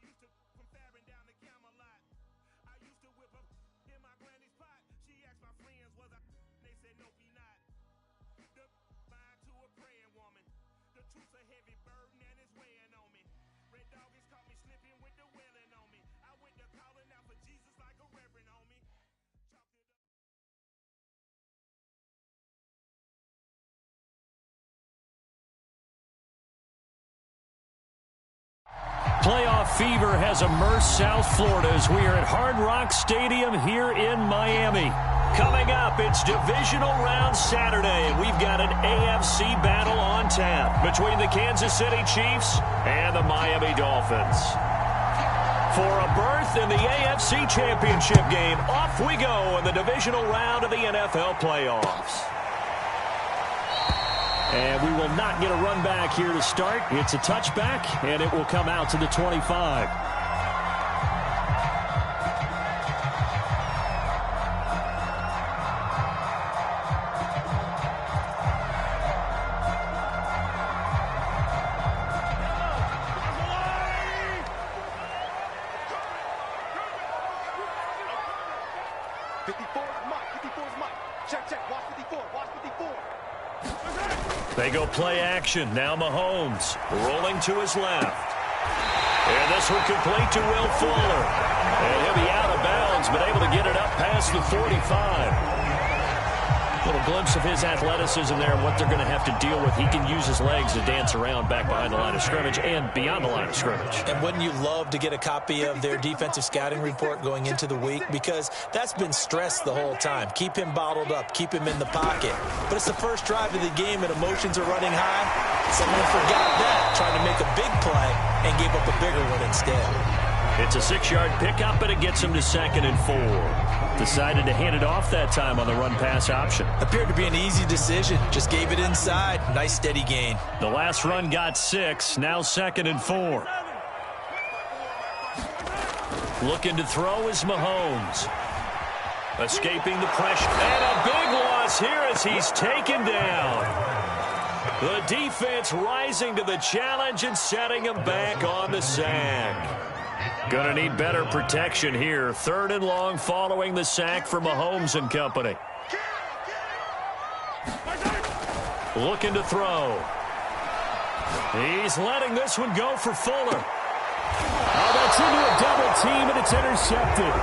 used to from Farron down to Camelot. I used to whip up in my granny's pot. She asked my friends, was I? They said, nope, he not. The mind to a praying woman. The truth's a heavy burden and it's weighing on me. Red Dog has caught me slipping with the wailing on me. I went to calling out for Jesus like a reverend on me. Playoff fever has immersed South Florida as we are at Hard Rock Stadium here in Miami. Coming up, it's Divisional Round Saturday, and we've got an AFC battle on tap between the Kansas City Chiefs and the Miami Dolphins. For a berth in the AFC Championship game, off we go in the Divisional Round of the NFL Playoffs. And we will not get a run back here to start. It's a touchback, and it will come out to the 25. They go play action. Now Mahomes rolling to his left. And this one complete to Will Fuller. And he'll be out of bounds, but able to get it up past the 45. A little glimpse of his athleticism there and what they're going to have to deal with. He can use his legs to dance around back behind the line of scrimmage and beyond the line of scrimmage. And wouldn't you love to get a copy of their defensive scouting report going into the week? Because that's been stressed the whole time. Keep him bottled up. Keep him in the pocket. But it's the first drive of the game and emotions are running high. Someone forgot that, trying to make a big play and gave up a bigger one instead. It's a 6-yard pickup, and it gets him to 2nd and 4. Decided to hand it off that time on the run-pass option. Appeared to be an easy decision. Just gave it inside. Nice, steady gain. The last run got 6. Now 2nd and 4. Looking to throw is Mahomes. Escaping the pressure. And a big loss here as he's taken down. The defense rising to the challenge and setting him back on the sack. Going to need better protection here. 3rd and long following the sack for Mahomes and company. Looking to throw. He's letting this one go for Fuller. Oh, that's into a double team, and it's intercepted.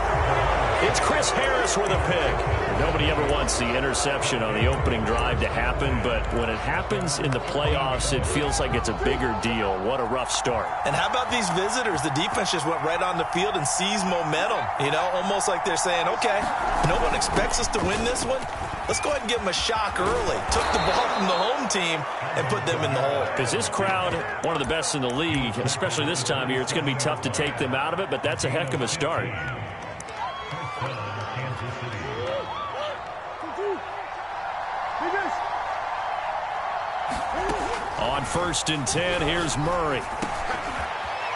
It's Chris Harris with a pick. Nobody ever wants the interception on the opening drive to happen, but when it happens in the playoffs, it feels like it's a bigger deal. What a rough start. And how about these visitors? The defense just went right on the field and seized momentum. You know, almost like they're saying, okay, no one expects us to win this one. Let's go ahead and give them a shock early. Took the ball from the home team and put them in the hole. Because this crowd, one of the best in the league, especially this time of year, it's going to be tough to take them out of it, but that's a heck of a start. On 1st and 10, here's Murray.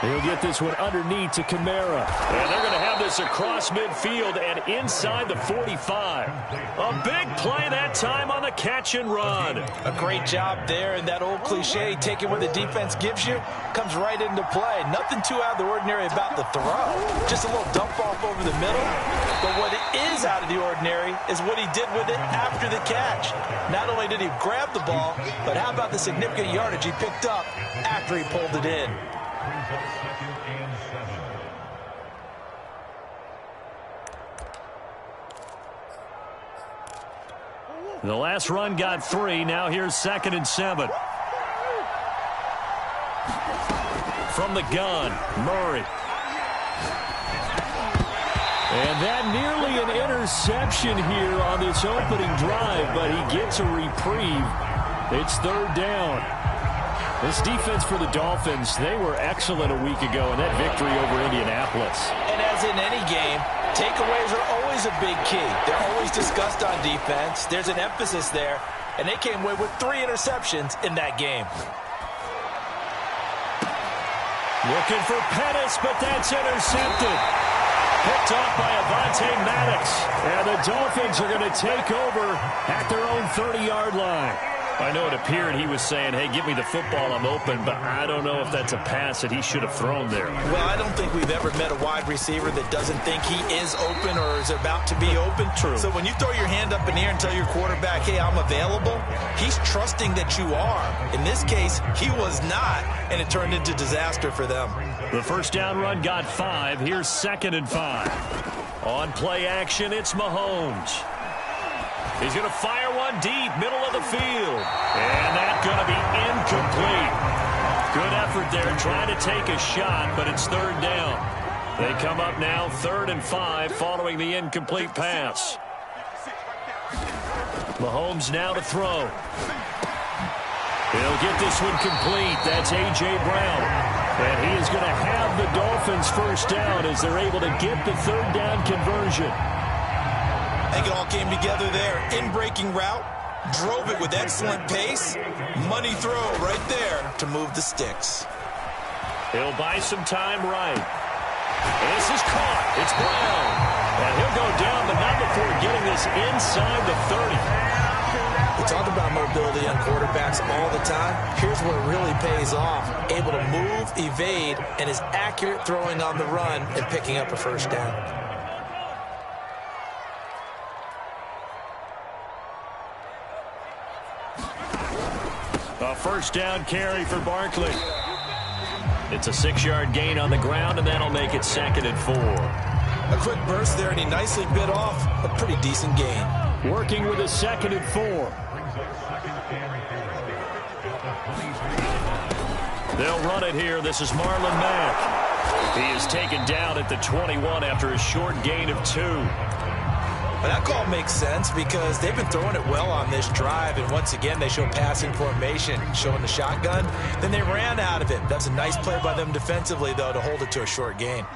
He'll get this one underneath to Kamara. And they're going to have this across midfield and inside the 45. A big play that time on the catch and run. A great job there, and that old cliche, taking what the defense gives you, comes right into play. Nothing too out of the ordinary about the throw. Just a little dump off over the middle. But what is out of the ordinary is what he did with it after the catch. Not only did he grab the ball, but how about the significant yardage he picked up after he pulled it in. The last run got 3. Now here's 2nd and 7. From the gun, Murray. And that nearly an interception here on this opening drive, but he gets a reprieve. It's 3rd down. This defense for the Dolphins, they were excellent a week ago in that victory over Indianapolis. And as in any game, takeaways are always a big key. They're always discussed on defense. There's an emphasis there, and they came away with 3 interceptions in that game. Looking for Pettis, but that's intercepted. Picked off by Avonte Maddox. And the Dolphins are going to take over at their own 30-yard line. I know it appeared he was saying, hey, give me the football, I'm open, but I don't know if that's a pass that he should have thrown there. Well, I don't think we've ever met a wide receiver that doesn't think he is open or is about to be open. True. So when you throw your hand up in the air and tell your quarterback, hey, I'm available, he's trusting that you are. In this case, he was not, and it turned into disaster for them. The first down run got 5. Here's 2nd and 5. On play action, it's Mahomes. He's going to fire one deep, middle of the field. And that's going to be incomplete. Good effort there trying to take a shot, but it's 3rd down. They come up now 3rd and 5 following the incomplete pass. Mahomes now to throw. He'll get this one complete. That's A.J. Brown. And he is going to have the Dolphins first down as they're able to get the 3rd down conversion. I think it all came together there. In-breaking route, drove it with excellent pace. Money throw right there to move the sticks. He'll buy some time right. This is caught. It's Brown. And he'll go down, but not before getting this inside the 30. We talk about mobility on quarterbacks all the time. Here's where it really pays off. Able to move, evade, and is accurate throwing on the run and picking up a first down. A first down carry for Barkley. It's a 6-yard gain on the ground, and that'll make it 2nd and 4. A quick burst there, and he nicely bit off a pretty decent gain. Working with a 2nd and 4. They'll run it here. This is Marlon Mack. He is taken down at the 21 after a short gain of 2. But that call makes sense because they've been throwing it well on this drive, and once again they show passing formation, showing the shotgun. Then they ran out of it. That's a nice play by them defensively, though, to hold it to a short gain.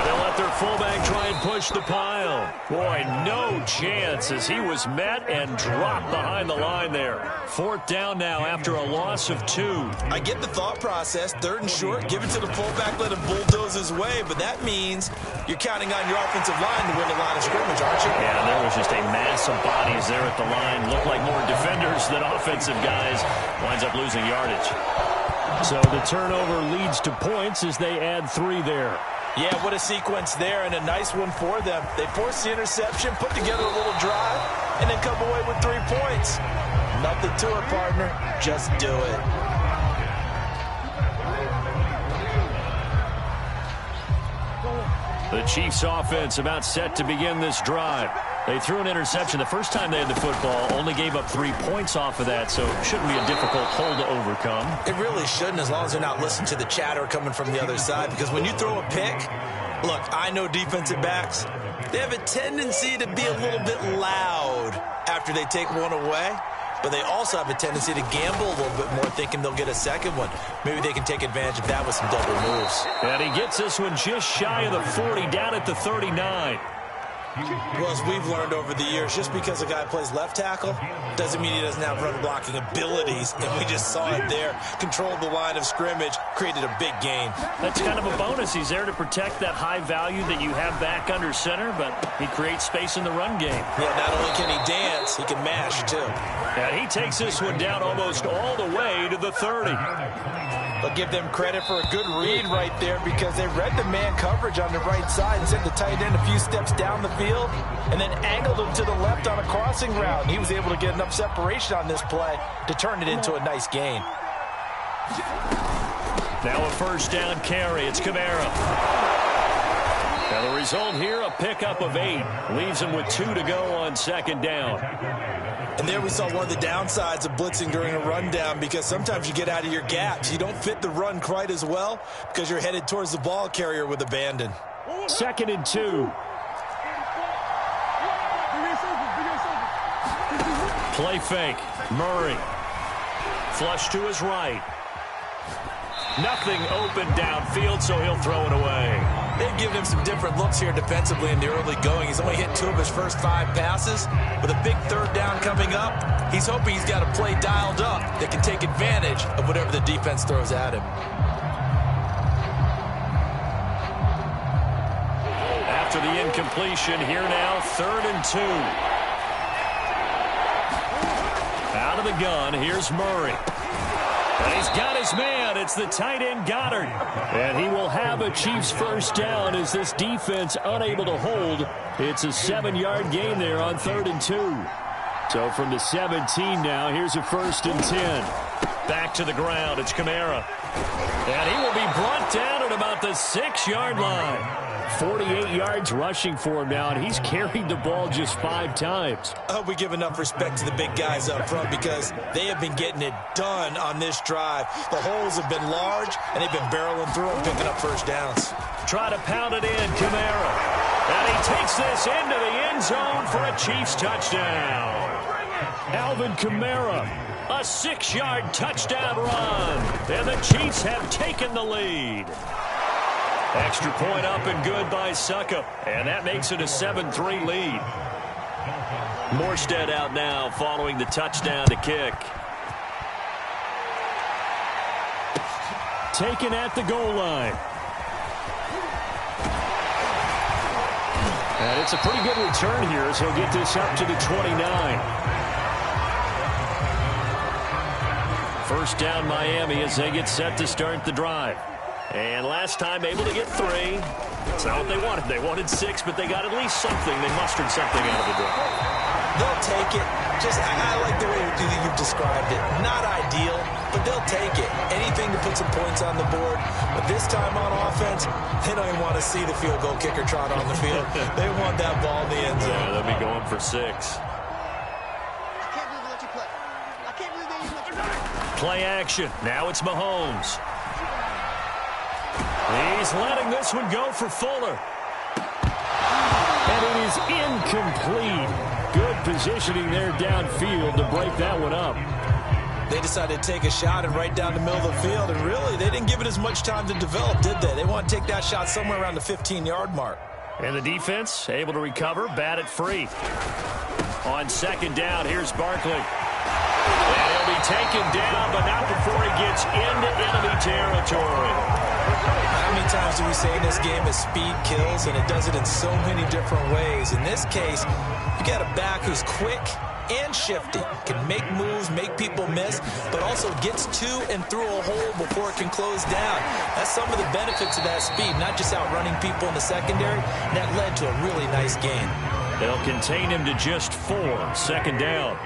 They'll let their fullback try and push the pile. Boy, no chance as he was met and dropped behind the line there. 4th down now after a loss of 2. I get the thought process. 3rd and short, give it to the fullback, let him bulldoze his way, but that means you're counting on your offensive line to win the line of scrimmage, aren't you? Yeah, there was just a mass of bodies there at the line. Looked like more defenders than offensive guys. Winds up losing yardage. So the turnover leads to points as they add 3 there. Yeah, what a sequence there, and a nice one for them. They force the interception, put together a little drive, and then come away with 3 points. Nothing to it, partner. Just do it. The Chiefs offense about set to begin this drive. They threw an interception the first time they had the football, only gave up 3 points off of that, so it shouldn't be a difficult hole to overcome. It really shouldn't, as long as they're not listening to the chatter coming from the other side, because when you throw a pick, look, I know defensive backs, they have a tendency to be a little bit loud after they take one away, but they also have a tendency to gamble a little bit more, thinking they'll get a second one. Maybe they can take advantage of that with some double moves. And he gets this one just shy of the 40, down at the 39. Well, as we've learned over the years, just because a guy plays left tackle doesn't mean he doesn't have run blocking abilities, and we just saw it there. Controlled the line of scrimmage, created a big gain. That's kind of a bonus. He's there to protect that high value that you have back under center, but he creates space in the run game. Yeah, not only can he dance, he can mash, too. And he takes this one down almost all the way to the 30. But give them credit for a good read right there because they read the man coverage on the right side and sent the tight end a few steps down the field and then angled him to the left on a crossing route. And he was able to get enough separation on this play to turn it into a nice gain. Now a first down carry. It's Kamara. Now the result here, a pickup of 8. Leaves him with 2 to go on 2nd down. And there we saw one of the downsides of blitzing during a rundown because sometimes you get out of your gaps. You don't fit the run quite as well because you're headed towards the ball carrier with abandon. 2nd and 2. Play fake. Murray. Flush to his right. Nothing open downfield, so he'll throw it away. They've given him some different looks here defensively in the early going. He's only hit 2 of his first 5 passes. With a big 3rd down coming up, he's hoping he's got a play dialed up that can take advantage of whatever the defense throws at him. After the incompletion, here now, 3rd and 2. out of the gun. Here's Murray. And he's got his man. It's the tight end Goddard. And he will have a Chiefs first down as this defense unable to hold. It's a 7-yard gain there on 3rd and 2. So from the 17 now, here's a 1st and 10. Back to the ground. It's Kamara. And he will be brought down at about the 6-yard line. 48 yards rushing for him now, and he's carried the ball just 5 times. I hope we give enough respect to the big guys up front because they have been getting it done on this drive. The holes have been large, and they've been barreling through them, picking up first downs. Try to pound it in, Kamara. And he takes this into the end zone for a Chiefs touchdown. Alvin Kamara, a 6-yard touchdown run. And the Chiefs have taken the lead. Extra point up and good by Succop. And that makes it a 7-3 lead. Morstead out now following the touchdown to kick. Taken at the goal line. And it's a pretty good return here as he'll get this up to the 29. First down Miami as they get set to start the drive. And last time able to get 3. That's not what they wanted. They wanted 6, but they got at least something. They mustered something out of the drive. They'll take it. I like the way you've described it. Not ideal, but they'll take it. Anything to put some points on the board. But this time on offense, they don't even want to see the field goal kicker trot on the field. They want that ball in the end zone. Yeah, they'll be going for 6. Play action. Now it's Mahomes. He's letting this one go for Fuller. And it is incomplete. Good positioning there downfield to break that one up. They decided to take a shot and right down the middle of the field, and really, they didn't give it as much time to develop, did they? They want to take that shot somewhere around the 15-yard mark. And the defense able to recover, bat it free. On 2nd down, here's Barkley. And he'll be taken down, but not before he gets into enemy territory. How many times do we say in this game that speed kills, and it does it in so many different ways? In this case, you got a back who's quick and shifty, can make moves, make people miss, but also gets to and through a hole before it can close down. That's some of the benefits of that speed, not just outrunning people in the secondary. That led to a really nice gain. They'll contain him to just 4. 2nd down.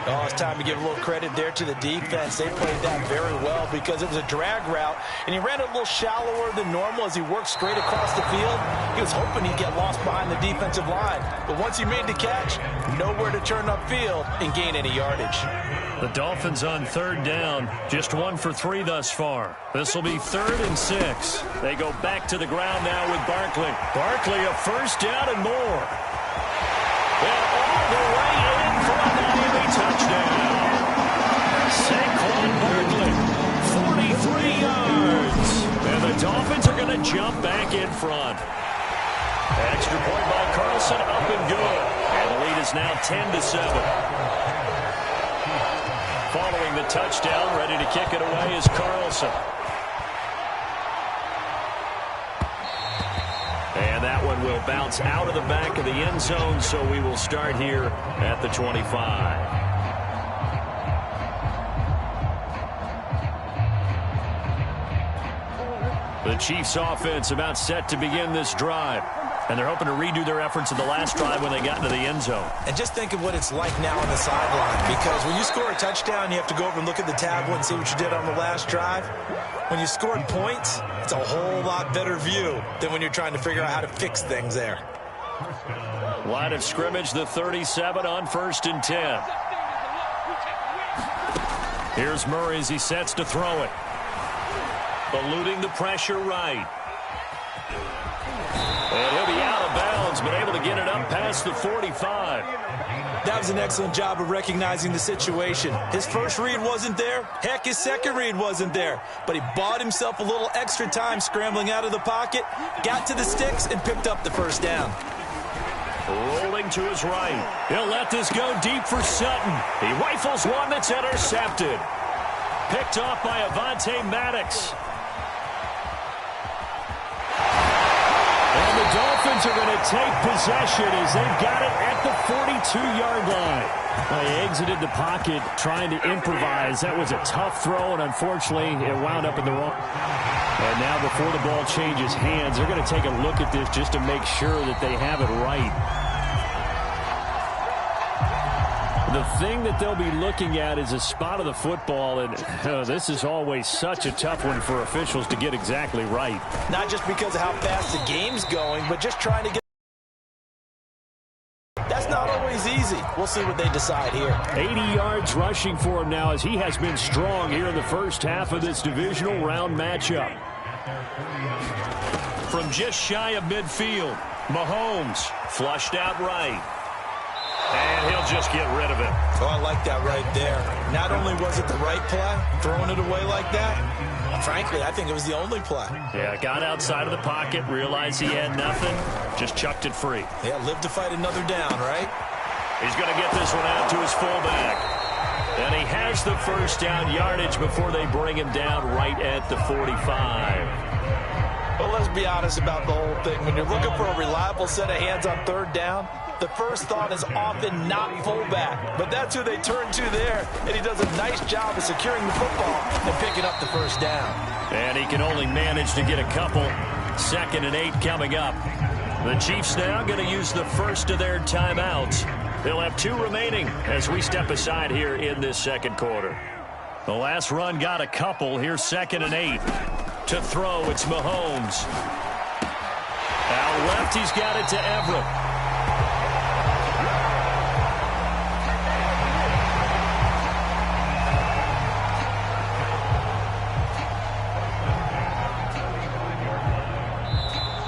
Oh, it's time to give a little credit there to the defense. They played that very well because it was a drag route, and he ran it a little shallower than normal as he worked straight across the field. He was hoping he'd get lost behind the defensive line, but once he made the catch, nowhere to turn upfield and gain any yardage. The Dolphins on 3rd down, just 1 for 3 thus far. This will be 3rd and 6. They go back to the ground now with Barkley. Barkley, a first down and more. And all the way in for a Miami touchdown. Saquon Barkley, 43 yards. And the Dolphins are going to jump back in front. Extra point by Carlson, up and good. And the lead is now 10-7. Following the touchdown, ready to kick it away is Carlson. And that one will bounce out of the back of the end zone, so we will start here at the 25. The Chiefs offense about set to begin this drive. And they're hoping to redo their efforts in the last drive when they got into the end zone. And just think of what it's like now on the sideline, because when you score a touchdown, you have to go over and look at the tablet and see what you did on the last drive. When you scored points, it's a whole lot better view than when you're trying to figure out how to fix things there. Line of scrimmage, the 37 on 1st and 10. Here's Murray as he sets to throw it. Eluding the pressure right. And he'll be out of bounds, but able to get it up past the 45. That was an excellent job of recognizing the situation. His first read wasn't there. Heck, his second read wasn't there. But he bought himself a little extra time scrambling out of the pocket, got to the sticks, and picked up the first down. Rolling to his right. He'll let this go deep for Sutton. He rifles one that's intercepted. Picked off by Avonte Maddox. And the Dolphins Dolphins are going to take possession as they've got it at the 42-yard line. They exited the pocket trying to improvise. That was a tough throw, and unfortunately, it wound up in the wrong. And now before the ball changes hands, they're going to take a look at this just to make sure that they have it right. The thing that they'll be looking at is a spot of the football, and this is always such a tough one for officials to get exactly right. Not just because of how fast the game's going, but just trying to get... That's not always easy. We'll see what they decide here. 80 yards rushing for him now as he has been strong here in the first half of this divisional round matchup. From just shy of midfield, Mahomes flushed out right. And he'll just get rid of it. Oh, I like that right there. Not only was it the right play, throwing it away like that, frankly, I think it was the only play. Yeah, got outside of the pocket, realized he had nothing, just chucked it free. Yeah, live to fight another down, right? He's going to get this one out to his fullback. And he has the first down yardage before they bring him down right at the 45. Well, let's be honest about the whole thing. When you're looking for a reliable set of hands on third down, the first thought is often not fullback. But that's who they turn to there, and he does a nice job of securing the football and picking up the first down. And he can only manage to get a couple. 2nd and 8 coming up. The Chiefs now going to use the first of their timeouts. They'll have 2 remaining as we step aside here in this second quarter. The last run got a couple. Here's 2nd and 8. To throw, it's Mahomes. Out left, he's got it to Everett.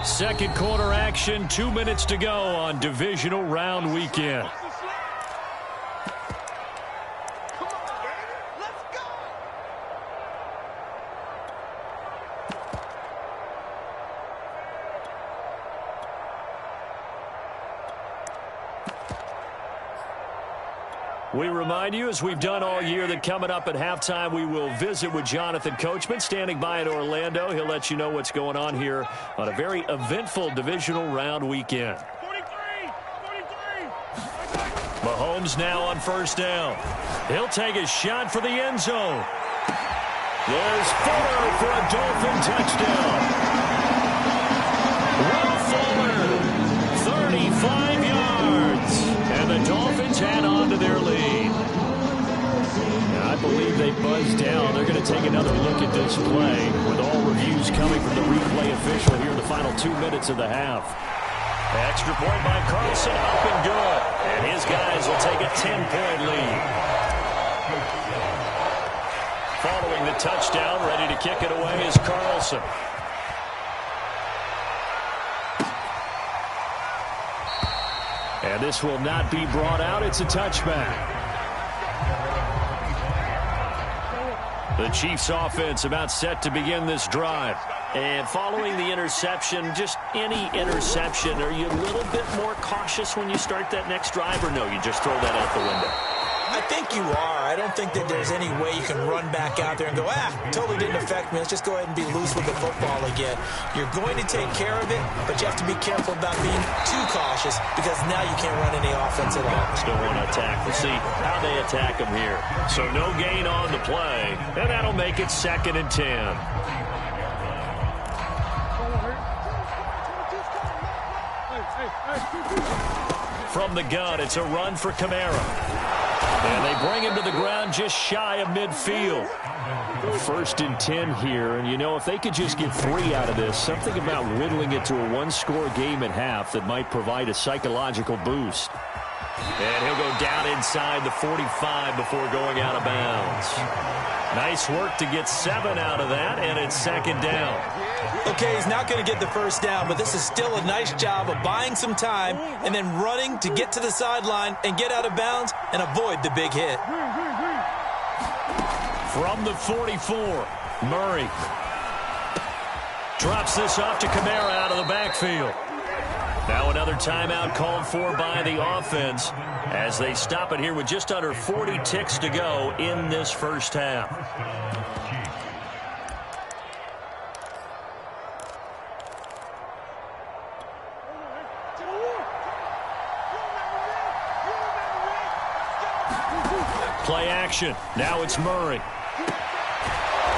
Second quarter action, 2 minutes to go on divisional round weekend. We remind you, as we've done all year, that coming up at halftime, we will visit with Jonathan Coachman, standing by in Orlando. He'll let you know what's going on here on a very eventful divisional round weekend. 43! Mahomes now on first down. He'll take a shot for the end zone. There's Fuller for a Dolphin touchdown. Will Fuller, 35 yards. And the Dolphins add on to their lead. Now, I believe they buzzed down. They're going to take another look at this play with all reviews coming from the replay official here in the final 2 minutes of the half. Extra point by Carlson, up and good. And his guys will take a 10-point lead. Following the touchdown, ready to kick it away is Carlson. And this will not be brought out. It's a touchback. The Chiefs offense about set to begin this drive. And following the interception, just any interception, are you a little bit more cautious when you start that next drive, or no, you just throw that out the window? I think you are. I don't think that there's any way you can run back out there and go, totally didn't affect me. Let's just go ahead and be loose with the football again. You're going to take care of it, but you have to be careful about being too cautious because now you can't run any offense at all. Still want to attack. We'll see how they attack them here. So no gain on the play, and that'll make it 2nd and 10. From the gun, it's a run for Kamara. And they bring him to the ground just shy of midfield. 1st and 10 here, and you know, if they could just get 3 out of this, something about whittling it to a 1-score game at half that might provide a psychological boost. And he'll go down inside the 45 before going out of bounds. Nice work to get 7 out of that, and it's 2nd down. Okay, he's not going to get the first down, but this is still a nice job of buying some time and then running to get to the sideline and get out of bounds and avoid the big hit. From the 44, Murray drops this off to Kamara out of the backfield. Now another timeout called for by the offense as they stop it here with just under 40 ticks to go in this first half. play action. Now it's Murray.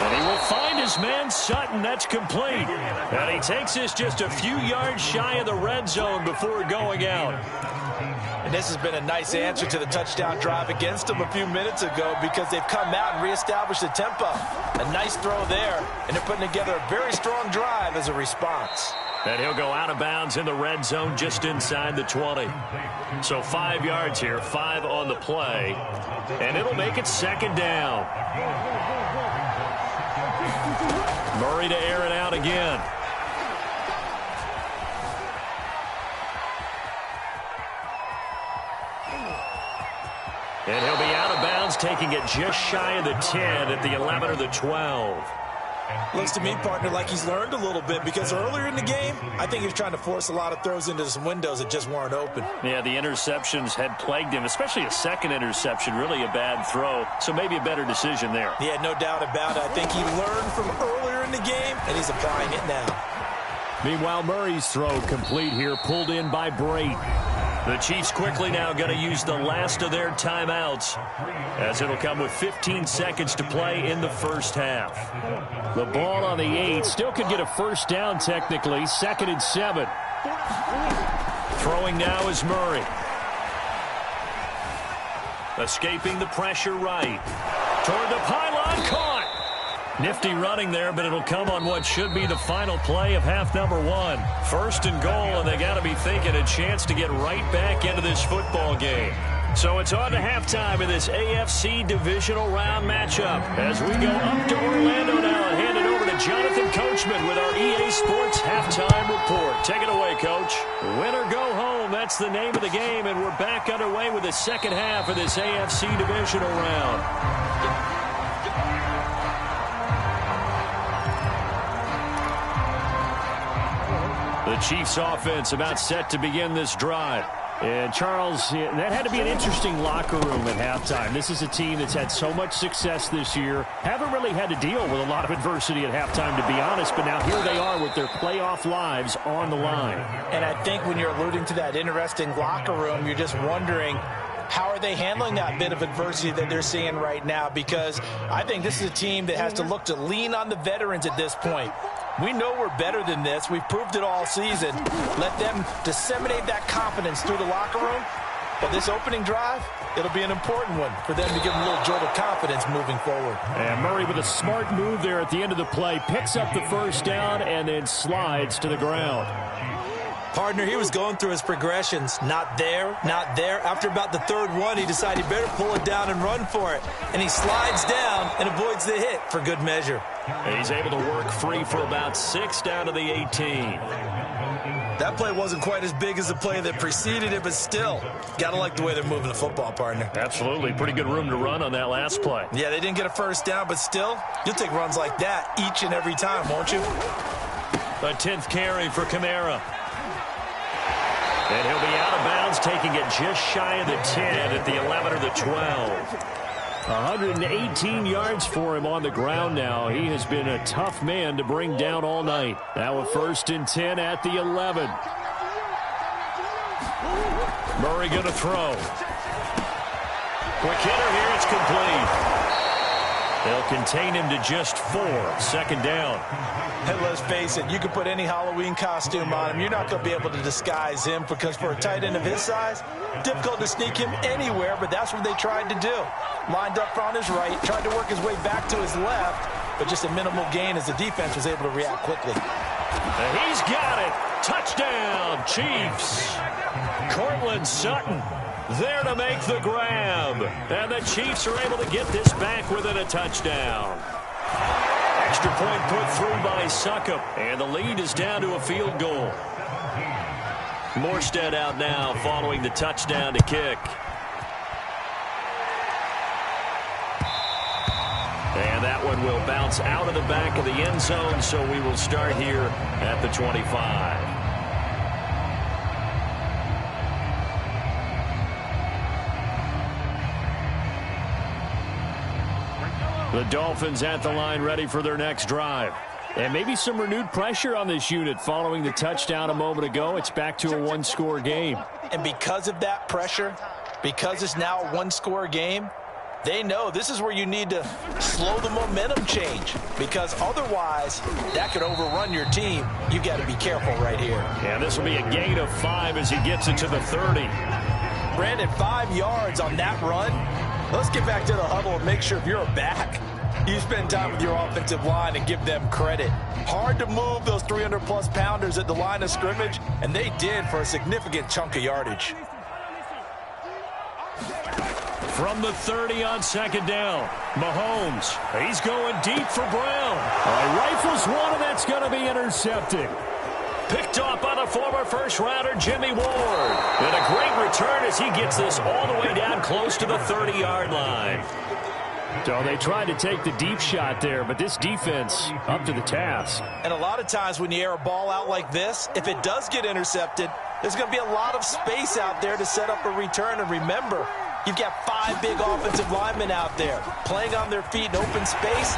And he will find his man Sutton. That's complete. And he takes this just a few yards shy of the red zone before going out. And this has been a nice answer to the touchdown drive against them a few minutes ago because they've come out and reestablished the tempo. A nice throw there, and they're putting together a very strong drive as a response. And he'll go out of bounds in the red zone just inside the 20. So 5 yards here, 5 on the play. And it'll make it second down. Murray to air it out again. And he'll be out of bounds, taking it just shy of the 10 at the 11 or the 12. Looks to me, partner, like he's learned a little bit because earlier in the game, I think he was trying to force a lot of throws into some windows that just weren't open. Yeah, the interceptions had plagued him, especially a second interception, really a bad throw. So maybe a better decision there. Yeah, no doubt about it. I think he learned from earlier in the game, and he's applying it now. Meanwhile, Murray's throw complete here, pulled in by Brate. The Chiefs quickly now going to use the last of their timeouts as it'll come with 15 seconds to play in the first half. The ball on the 8. Still could get a first down technically. 2nd and 7. Throwing now is Murray. Escaping the pressure right. Toward the pylon. Caught. Nifty running there, but it'll come on what should be the final play of half number 1. 1st and goal, and they got to be thinking a chance to get right back into this football game. So it's on to halftime in this AFC divisional round matchup as we go up to Orlando now and hand it over to Jonathan Coachman with our EA Sports halftime report. Take it away, Coach. Win or go home, that's the name of the game, and we're back underway with the second half of this AFC divisional round. The Chiefs offense about set to begin this drive. And Charles, that had to be an interesting locker room at halftime. This is a team that's had so much success this year. Haven't really had to deal with a lot of adversity at halftime, to be honest. But now here they are with their playoff lives on the line. And I think when you're alluding to that interesting locker room, you're just wondering, how are they handling that bit of adversity that they're seeing right now? Because I think this is a team that has to look to lean on the veterans at this point. We know we're better than this. We've proved it all season. Let them disseminate that confidence through the locker room. But this opening drive, it'll be an important one for them to give them a little jolt of confidence moving forward. And Murray with a smart move there at the end of the play. Picks up the first down and then slides to the ground. Partner, he was going through his progressions. Not there, not there. After about the third one, he decided he better pull it down and run for it. And he slides down and avoids the hit for good measure. And he's able to work free for about 6 down to the 18. That play wasn't quite as big as the play that preceded it, but still, got to like the way they're moving the football, partner. Absolutely. Pretty good room to run on that last play. Yeah, they didn't get a first down, but still, you'll take runs like that each and every time, won't you? A 10th carry for Kamara. And he'll be out of bounds, taking it just shy of the 10 at the 11 or the 12. 118 yards for him on the ground now. He has been a tough man to bring down all night. Now a 1st and 10 at the 11. Murray going to throw. Quick hitter here. It's complete. They'll contain him to just 4. 2nd down. And let's face it, you can put any Halloween costume on him. You're not going to be able to disguise him because for a tight end of his size, difficult to sneak him anywhere, but that's what they tried to do. Lined up on his right, tried to work his way back to his left, but just a minimal gain as the defense was able to react quickly. And he's got it. Touchdown, Chiefs. Courtland Sutton there to make the grab. And the Chiefs are able to get this back within a touchdown. Extra point put through by Succop. And the lead is down to a field goal. Morstead out now following the touchdown to kick. And that one will bounce out of the back of the end zone, so we will start here at the 25. The Dolphins at the line ready for their next drive. And maybe some renewed pressure on this unit following the touchdown a moment ago. It's back to a one-score game. And because of that pressure, because it's now a one-score game, They know this is where you need to slow the momentum change, because otherwise that could overrun your team. You got to be careful right here. And this will be a gain of 5 as he gets it to the 30. Brandon, 5 yards on that run. Let's get back to the huddle and make sure if you're back, you spend time with your offensive line and give them credit. Hard to move those 300-plus pounders at the line of scrimmage, and they did for a significant chunk of yardage. From the 30 on second down, Mahomes. He's going deep for Brown. Rifles one, and that's going to be intercepted. Picked off by the former first-rounder Jimmy Ward. And a great return as he gets this all the way down close to the 30-yard line. So they tried to take the deep shot there, but this defense up to the task. And a lot of times when you air a ball out like this, if it does get intercepted, there's going to be a lot of space out there to set up a return. And remember, you've got 5 big offensive linemen out there playing on their feet in open space.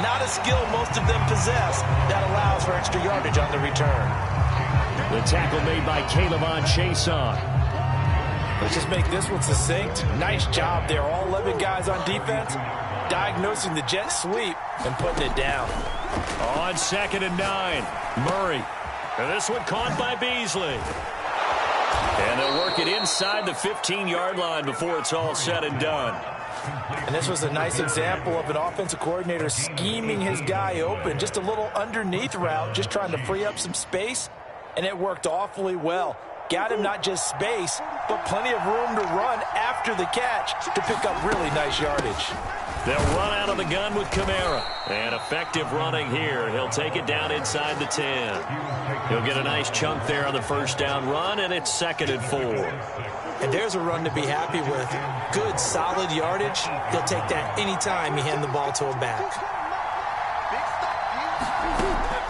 Not a skill most of them possess that allows for extra yardage on the return. The tackle made by K'Lavon Chaisson. Let's just make this one succinct. Nice job there. All 11 guys on defense diagnosing the jet sweep and putting it down. On 2nd and 9, Murray. And this one caught by Beasley. And they'll work it inside the 15-yard line before it's all said and done. And this was a nice example of an offensive coordinator scheming his guy open. Just a little underneath route, just trying to free up some space. And it worked awfully well. Got him not just space, but plenty of room to run after the catch to pick up really nice yardage. They'll run out of the gun with Kamara. And effective running here. He'll take it down inside the 10. He'll get a nice chunk there on the first down run, and it's 2nd and 4. And there's a run to be happy with. Good, solid yardage. They'll take that anytime you hand the ball to a back.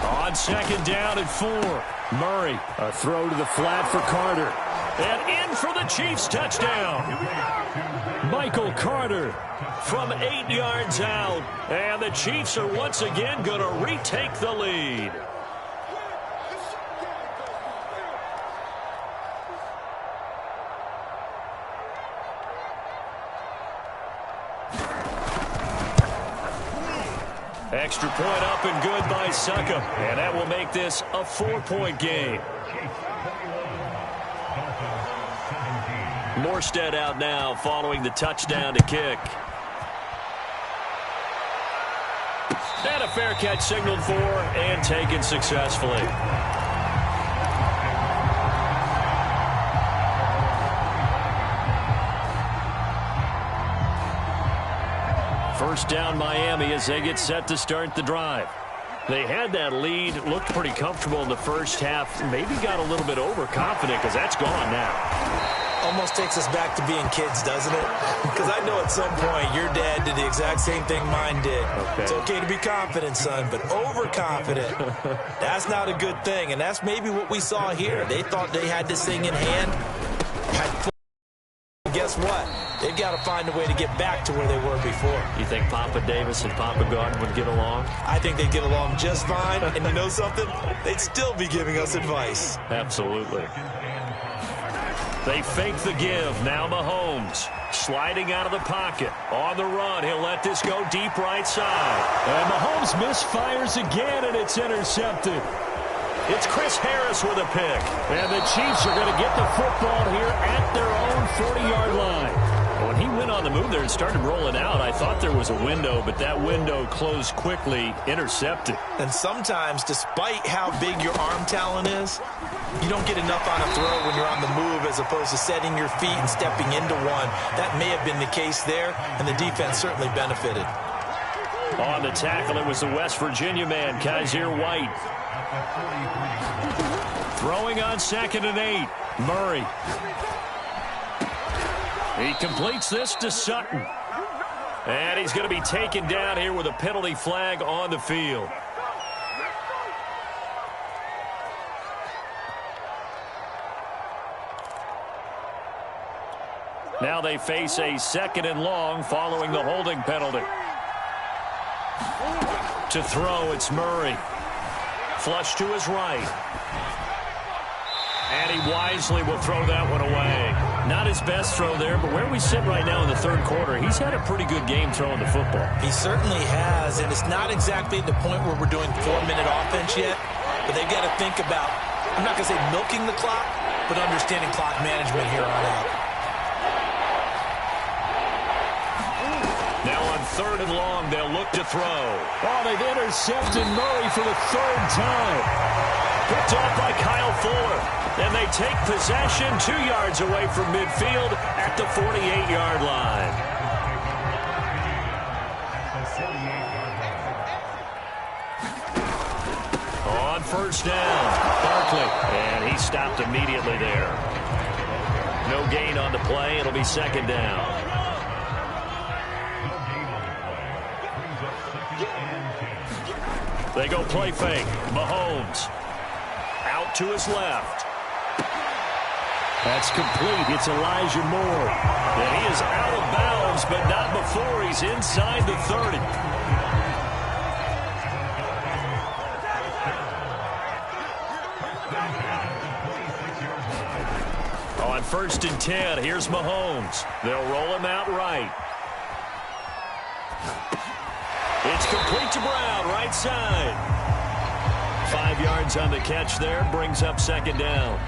On 2nd down and 4, Murray. A throw to the flat for Carter. And in for the Chiefs touchdown. Michael Carter from 8 yards out. And the Chiefs are once again going to retake the lead. Extra point up and good by Succop. And that will make this a 4-point game. Morstead out now following the touchdown to kick. And a fair catch signaled for and taken successfully. First down Miami as they get set to start the drive. They had that lead, looked pretty comfortable in the first half, maybe got a little bit overconfident because that's gone now. Almost takes us back to being kids, doesn't it? Because I know at some point your dad did the exact same thing mine did. Okay. It's okay to be confident, son, but overconfident, that's not a good thing. And that's maybe what we saw here. They thought they had this thing in hand. Guess what? They've got to find a way to get back to where they were before. You think Papa Davis and Papa Gordon would get along? I think they'd get along just fine. And you know something? They'd still be giving us advice. Absolutely. They fake the give. Now Mahomes sliding out of the pocket. On the run, he'll let this go deep right side. And Mahomes misfires again, and it's intercepted. It's Chris Harris with a pick. And the Chiefs are going to get the football here at their own 40-yard line. When he went on the move there and started rolling out, I thought there was a window, but that window closed quickly, intercepted. And sometimes, despite how big your arm talent is, you don't get enough on a throw when you're on the move as opposed to setting your feet and stepping into one. That may have been the case there, and the defense certainly benefited. On the tackle, it was the West Virginia man, Kaiser White. Throwing on 2nd and 8, Murray. He completes this to Sutton. And he's going to be taken down here with a penalty flag on the field. Now they face a 2nd and long following the holding penalty. To throw, it's Murray. Flush to his right. And he wisely will throw that one away. Not his best throw there, but where we sit right now in the third quarter, he's had a pretty good game throwing the football. He certainly has, and it's not exactly the point where we're doing 4-minute offense yet, but they've got to think about, I'm not going to say milking the clock, but understanding clock management here on out. Now on 3rd and long, they'll look to throw. Oh, they've intercepted Murray for the 3rd time. Picked off by Kyle Fuller. And they take possession 2 yards away from midfield at the 48-yard line. On 1st down, Barkley. And he stopped immediately there. No gain on the play. It'll be 2nd down. They go play fake. Mahomes out to his left. That's complete. It's Elijah Moore. And he is out of bounds, but not before he's inside the 30. On 1st and 10, here's Mahomes. They'll roll him out right. It's complete to Brown, right side. 5 yards on the catch there, brings up 2nd down.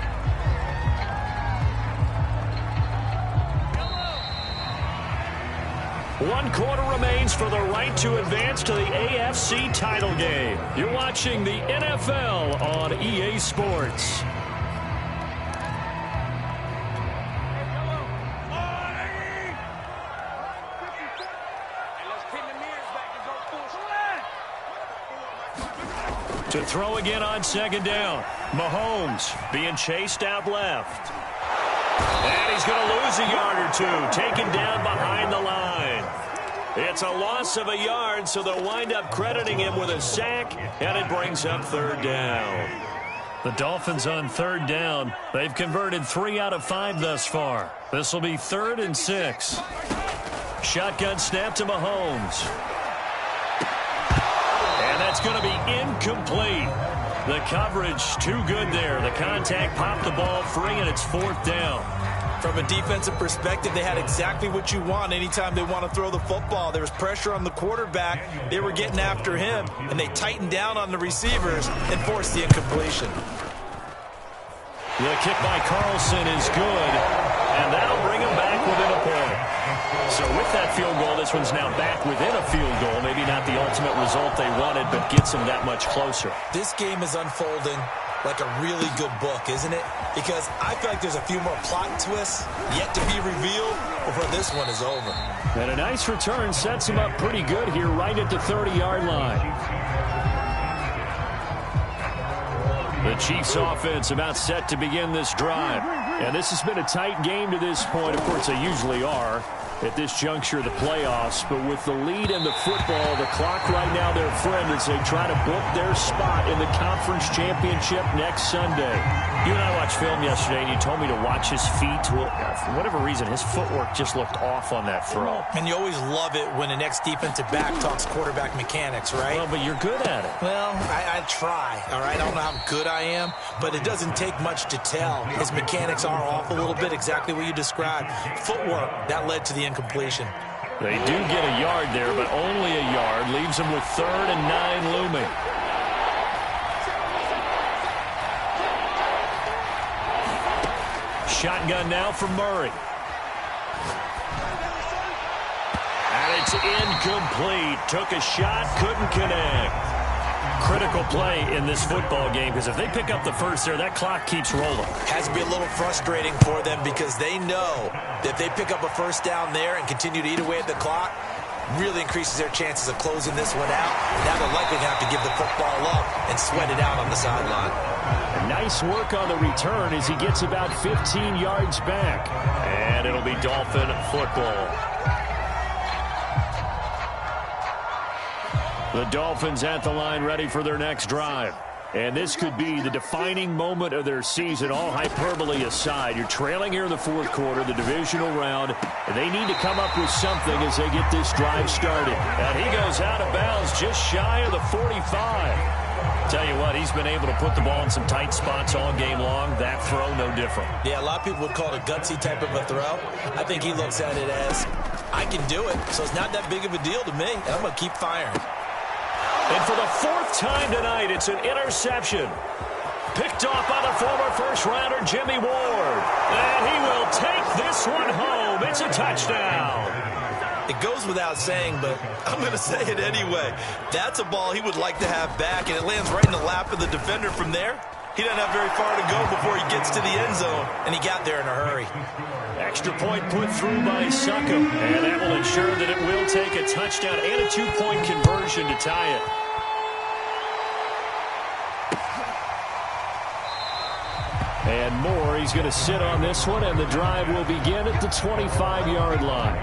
One quarter remains for the right to advance to the AFC title game. You're watching the NFL on EA Sports. To throw again on 2nd down. Mahomes being chased out left. And he's going to lose a yard or two. Taken down behind the line. It's a loss of a yard, so they'll wind up crediting him with a sack, and it brings up 3rd down. The Dolphins on 3rd down. They've converted 3 out of 5 thus far. This will be 3rd and 6. Shotgun snap to Mahomes. And that's going to be incomplete. The coverage too good there. The contact popped the ball free, and it's 4th down. From a defensive perspective, they had exactly what you want anytime they want to throw the football. There was pressure on the quarterback. They were getting after him, and they tightened down on the receivers and forced the incompletion. The kick by Carlson is good, and that'll bring him back within a point. So with that field goal, this one's now back within a field goal. Maybe not the ultimate result they wanted, but gets them that much closer. This game is unfolding like a really good book, isn't it? Because I feel like there's a few more plot twists yet to be revealed before this one is over. And a nice return sets him up pretty good here right at the 30-yard line. The Chiefs offense about set to begin this drive. And this has been a tight game to this point. Of course, they usually are at this juncture of the playoffs. But with the lead in the football, the clock right now their friend as they try to book their spot in the conference championship next Sunday. You and I watched film yesterday, and you told me to watch his feet. Well, for whatever reason, his footwork just looked off on that throw. And you always love it when an ex-defensive back talks quarterback mechanics, right? Well, but you're good at it. Well, I try, all right? I don't know how good I am, but it doesn't take much to tell. His mechanics are off a little bit, exactly what you described. Footwork, that led to the incompletion. They do get a yard there, but only a yard. Leaves them with 3rd and 9 looming. Shotgun now for Murray. And it's incomplete. Took a shot, couldn't connect. Critical play in this football game, because if they pick up the first there, that clock keeps rolling. Has to be a little frustrating for them because they know that if they pick up a first down there and continue to eat away at the clock, really increases their chances of closing this one out. Now they're likely to have to give the football up and sweat it out on the sideline. Nice work on the return as he gets about 15 yards back. And it'll be Dolphin football. The Dolphins at the line ready for their next drive. And this could be the defining moment of their season, all hyperbole aside. You're trailing here in the 4th quarter, the divisional round, and they need to come up with something as they get this drive started. And he goes out of bounds just shy of the 45. Tell you what, he's been able to put the ball in some tight spots all game long. That throw, no different. Yeah, a lot of people would call it a gutsy type of a throw. I think he looks at it as, I can do it, so it's not that big of a deal to me, and I'm going to keep firing. And for the fourth time tonight, it's an interception. Picked off by the former first-rounder Jimmy Ward. And he will take this one home. It's a touchdown. It goes without saying, but I'm going to say it anyway. That's a ball he would like to have back, and it lands right in the lap of the defender from there. He doesn't have very far to go before he gets to the end zone, and he got there in a hurry. Extra point put through by Succop, and that will ensure that it will take a touchdown and a two-point conversion to tie it. And Moore, he's going to sit on this one, and the drive will begin at the 25-yard line.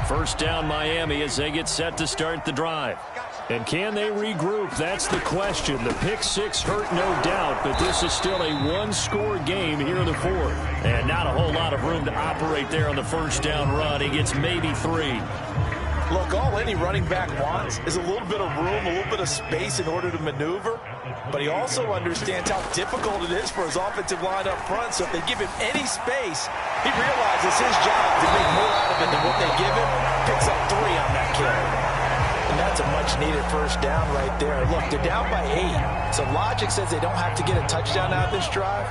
First down Miami as they get set to start the drive. And can they regroup? That's the question. The pick six hurt, no doubt, but this is still a one-score game here in the fourth. And not a whole lot of room to operate there on the first down run. He gets maybe 3. Look, all any running back wants is a little bit of room, a little bit of space in order to maneuver. But he also understands how difficult it is for his offensive line up front. So if they give him any space, he realizes his job to make more out of it than what they give him. Picks up 3 on that carry. And that's a much-needed first down right there. Look, they're down by 8. So logic says they don't have to get a touchdown out of this drive.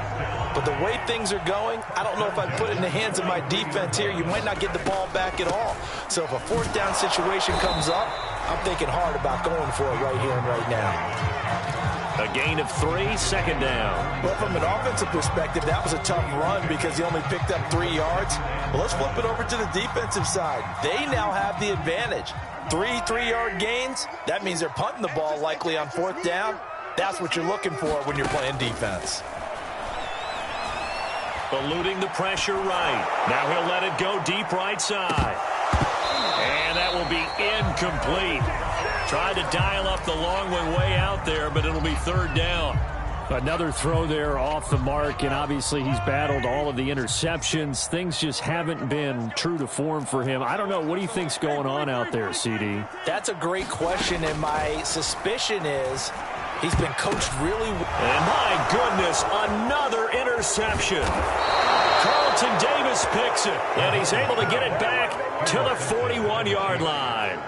But the way things are going, I don't know if I'd put it in the hands of my defense here. You might not get the ball back at all. So if a fourth down situation comes up, I'm thinking hard about going for it right here and right now. A gain of 3, second down. Well, from an offensive perspective, that was a tough run because he only picked up 3 yards. Well, let's flip it over to the defensive side. They now have the advantage. 3 3-yard gains. That means they're punting the ball likely on fourth down. That's what you're looking for when you're playing defense. Eluding the pressure right. Now he'll let it go deep right side. And that will be incomplete. Tried to dial up the long one way out there, but it'll be third down. Another throw there off the mark, and obviously he's battled all of the interceptions. Things just haven't been true to form for him. I don't know. What do you think's going on out there, CD? That's a great question, and my suspicion is he's been coached really well. And my goodness, another interception. Carlton Davis picks it, and he's able to get it back to the 41-yard line.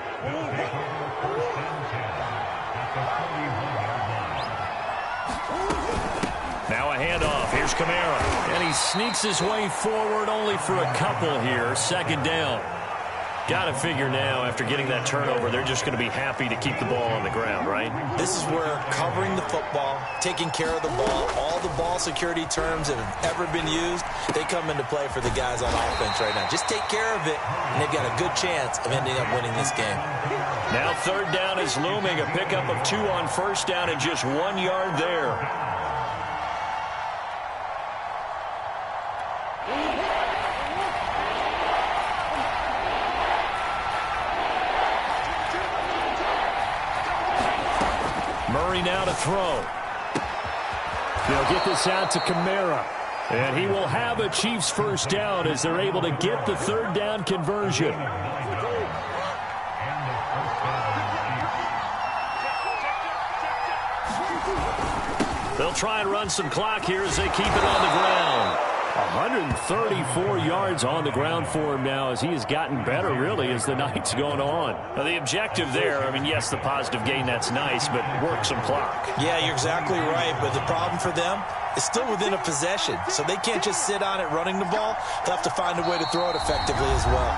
Now a handoff. Here's Kamara. And he sneaks his way forward only for a couple here. Second down. Got to figure now, after getting that turnover, they're just going to be happy to keep the ball on the ground, right? This is where covering the football, taking care of the ball, all the ball security terms that have ever been used, they come into play for the guys on offense right now. Just take care of it, and they've got a good chance of ending up winning this game. Now third down is looming. A pickup of 2 on first down and just 1 yard there. Murray now to throw. They'll get this out to Kamara. And he will have a Chiefs first down as they're able to get the third down conversion. They'll try and run some clock here as they keep it on the ground. 134 yards on the ground for him now as he has gotten better, really, as the night's going on. Now, the objective there, I mean, yes, the positive gain, that's nice, but work some clock. Yeah, you're exactly right, but the problem for them is still within a possession, so they can't just sit on it running the ball. They'll have to find a way to throw it effectively as well.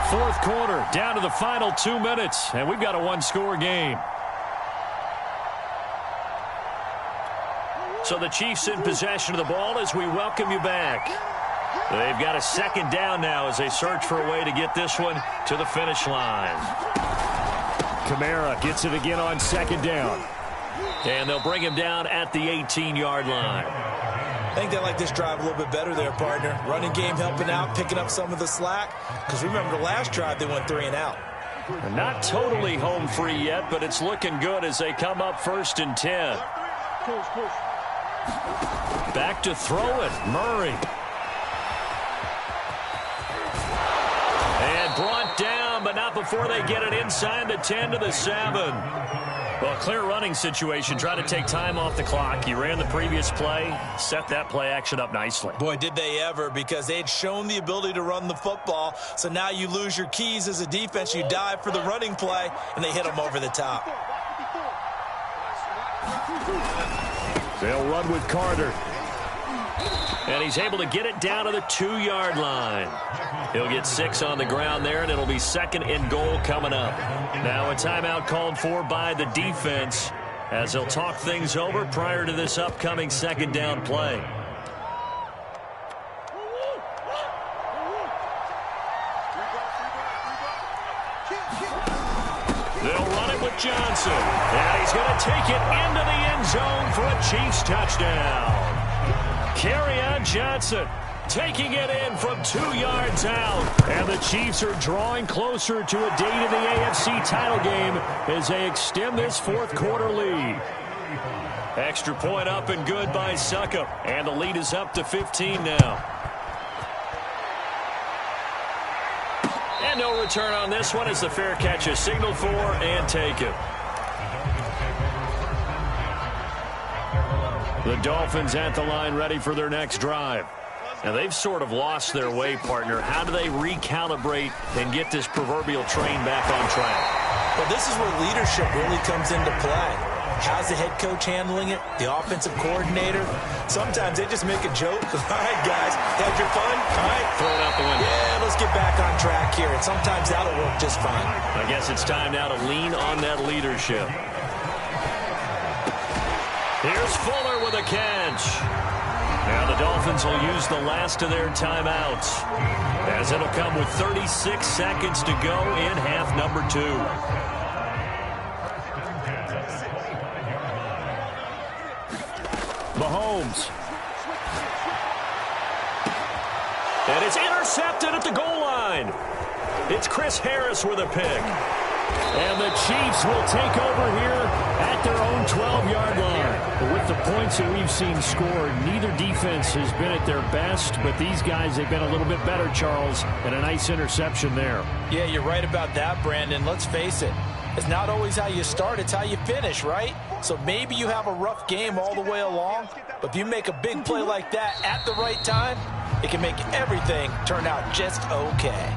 Fourth quarter, down to the final 2 minutes, and we've got a one-score game. So the Chiefs in possession of the ball as we welcome you back. They've got a second down now as they search for a way to get this one to the finish line. Kamara gets it again on second down. And they'll bring him down at the 18-yard line. I think they like this drive a little bit better there, partner. Running game helping out, picking up some of the slack. Because remember, the last drive they went 3 and out. Not totally home free yet, but it's looking good as they come up 1st and 10. Back to throw it, Murray. And brought down before they get it inside the 10 to the 7. Well, a clear running situation. Try to take time off the clock. He ran the previous play, set that play action up nicely. Boy, did they ever, because they had shown the ability to run the football. So now you lose your keys as a defense. You dive for the running play, and they hit them over the top. They'll run with Carter. And he's able to get it down to the 2-yard line. He'll get 6 on the ground there, and it'll be 2nd and goal coming up. Now a timeout called for by the defense as they'll talk things over prior to this upcoming 2nd down play. They'll run it with Johnson. And he's going to take it into the end zone for a Chiefs touchdown. Kerryon Johnson taking it in from 2 yards out. And the Chiefs are drawing closer to a date in the AFC title game as they extend this 4th quarter lead. Extra point up and good by Succop. And the lead is up to 15 now. And no return on this one as the fair catch is signaled for and taken. The Dolphins at the line ready for their next drive. Now they've sort of lost their way, partner. How do they recalibrate and get this proverbial train back on track? Well, this is where leadership really comes into play. How's the head coach handling it? The offensive coordinator? Sometimes they just make a joke. All right, guys, had your fun? All right. Throw it out the window. Yeah, let's get back on track here. And sometimes that'll work just fine. I guess it's time now to lean on that leadership. Here's Fuller with a catch. Now the Dolphins will use the last of their timeouts as it'll come with 36 seconds to go in half number 2. Mahomes. And it's intercepted at the goal line. It's Chris Harris with a pick. And the Chiefs will take over here at their own 12-yard line. With the points that we've seen scored, neither defense has been at their best, but these guys have been a little bit better, Charles, and a nice interception there. Yeah, you're right about that, Brandon. Let's face it. It's not always how you start, it's how you finish, right? So maybe you have a rough game all the way along, but if you make a big play like that at the right time, it can make everything turn out just okay.